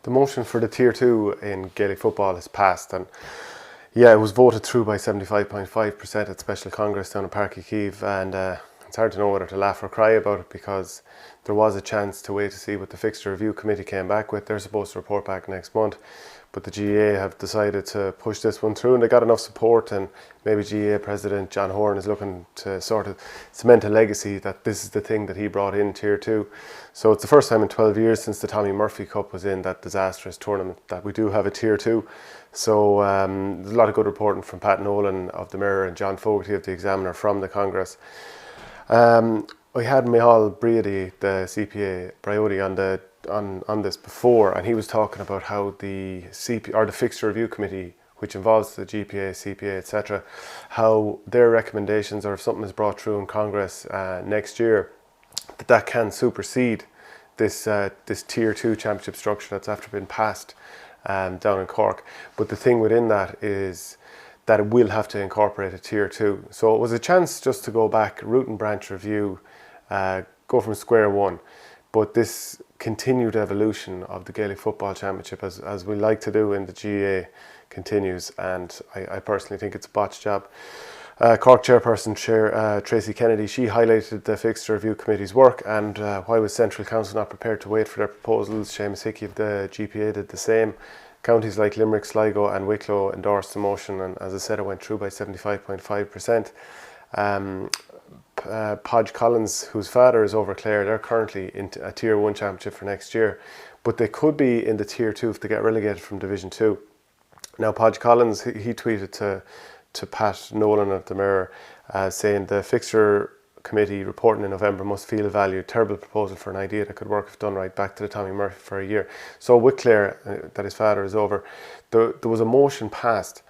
The motion for the Tier 2 in Gaelic football has passed, and yeah, it was voted through by 75.5% at Special Congress down in Páirc Uí Chaoimh, and it's hard to know whether to laugh or cry about it, because there was a chance to wait to see what the Fixture Review Committee came back with. They're supposed to report back next month, but the GAA have decided to push this one through, and they got enough support, and maybe GAA President John Horan is looking to sort of cement a legacy that this is the thing that he brought in Tier 2. So it's the first time in 12 years since the Tommy Murphy Cup was in that disastrous tournament that we do have a Tier 2. So there's a lot of good reporting from Pat Nolan of the Mirror and John Fogarty of the Examiner from the Congress. We had Micheál Briody, the CPA Briody, on this before, and he was talking about how the Fixture Review Committee, which involves the GPA, CPA, etc., how their recommendations, or if something is brought through in Congress next year, that can supersede this Tier 2 championship structure that's after been passed down in Cork. But the thing within that is that it will have to incorporate a Tier 2. So it was a chance just to go back, root and branch review, go from square one. But this continued evolution of the Gaelic Football Championship, as we like to do in the GAA, continues, and I personally think it's a botched job. Cork chairperson Tracy Kennedy, she highlighted the Fixture Review Committee's work, and why was Central Council not prepared to wait for their proposals? Seamus Hickey of the GPA did the same. Counties like Limerick, Sligo and Wicklow endorsed the motion, and as I said, it went through by 75.5%. Podge Collins, whose father is over Clare, they're currently in a Tier 1 championship for next year, but they could be in the Tier 2 if they get relegated from Division 2. Now, Podge Collins, he tweeted to Pat Nolan of the Mirror, saying the Fixture Committee reporting in November must feel valued. Terrible proposal for an idea that could work if done right. Back to the Tommy Murphy for a year. So with Clare, that his father is over, there was a motion passed,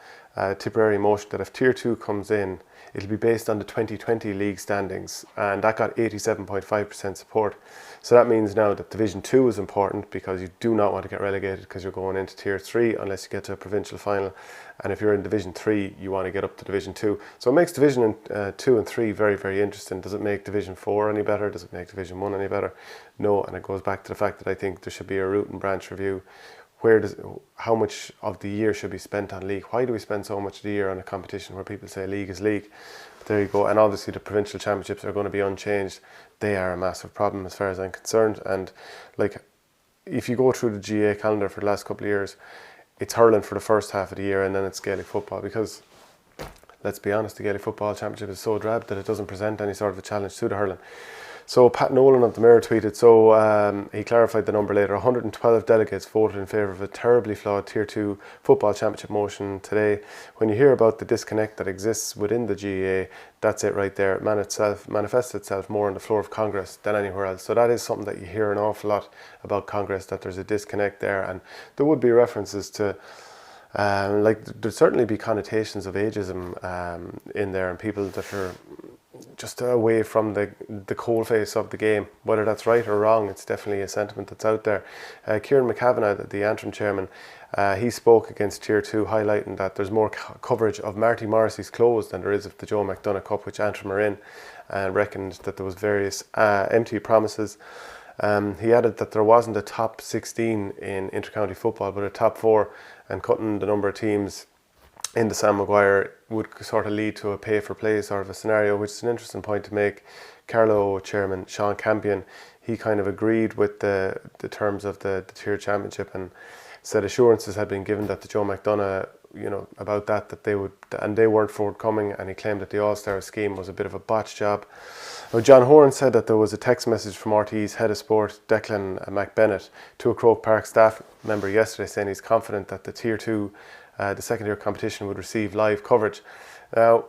Tipperary motion, that if Tier 2 comes in, it'll be based on the 2020 league standings, and that got 87.5% support. So that means now that Division 2 is important, because you do not want to get relegated because you're going into Tier 3 unless you get to a provincial final. And if you're in Division 3, you want to get up to Division 2. So it makes Division 2 and 3 very, very interesting. Does it make Division 4 any better? Does it make Division 1 any better? No, and it goes back to the fact that I think there should be a root and branch review. How much of the year should be spent on league? Why do we spend so much of the year on a competition where people say league is league? But there you go. And obviously the provincial championships are going to be unchanged. They are a massive problem as far as I'm concerned. And like, if you go through the GA calendar for the last couple of years, it's hurling for the first half of the year, and then it's Gaelic football, because let's be honest, the Gaelic Football Championship is so drab that it doesn't present any sort of a challenge to the hurling. So Pat Nolan of the Mirror tweeted, he clarified the number later, 112 delegates voted in favour of a terribly flawed Tier 2 football championship motion today. When you hear about the disconnect that exists within the GAA, that's it right there. It manifests itself more on the floor of Congress than anywhere else. So that is something that you hear an awful lot about Congress, that there's a disconnect there, and there would be references to there'd certainly be connotations of ageism in there, and people that are just away from the coalface of the game. Whether that's right or wrong, it's definitely a sentiment that's out there. Kieran McCavanagh, the Antrim chairman, he spoke against Tier 2, highlighting that there's more coverage of Marty Morrissey's close than there is of the Joe McDonagh Cup, which Antrim are in, and reckoned that there was various empty promises. He added that there wasn't a top 16 in intercounty football, but a top 4, and cutting the number of teams in the Sam Maguire would sort of lead to a pay-for-play sort of a scenario, which is an interesting point to make. Carlow chairman Sean Campion, he kind of agreed with the terms of the tier championship, and said assurances had been given that the Joe McDonagh, about that they would, and they weren't forthcoming, and he claimed that the All-Star scheme was a bit of a botch job. Now, John Horan said that there was a text message from RT's head of sport, Declan McBennett, to a Croke Park staff member yesterday, saying he's confident that the Tier 2, the second tier competition, would receive live coverage. Now,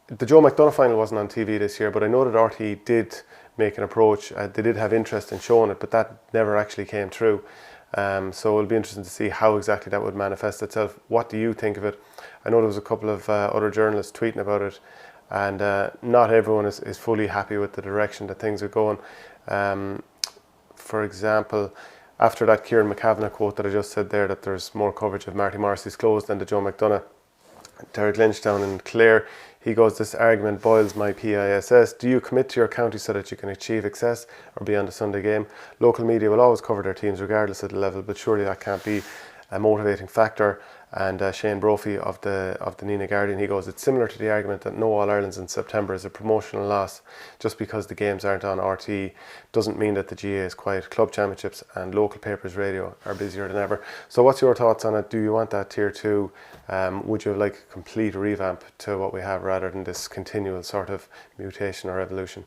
the Joe McDonagh final wasn't on TV this year, but I know that RT did make an approach. They did have interest in showing it, but that never actually came through. So it'll be interesting to see how exactly that would manifest itself. What do you think of it? I know there was a couple of other journalists tweeting about it, and not everyone is fully happy with the direction that things are going. For example, after that Kieran McCavanagh quote that I just said there, that there's more coverage of Marty Morrissey's close than the Joe McDonagh, Derek Lynch down in Clare, He goes, this argument boils my PISS. Do you commit to your county so that you can achieve success or be on the Sunday game? Local media will always cover their teams regardless of the level, but surely that can't be a motivating factor. And Shane Brophy of the Nina Guardian, he goes, it's similar to the argument that no All-Irelands in September is a promotional loss. Just because the games aren't on RTE doesn't mean that the GA is quiet. Club championships and local papers radio are busier than ever. So what's your thoughts on it? Do you want that tier 2? Would you like a complete revamp to what we have rather than this continual sort of mutation or evolution?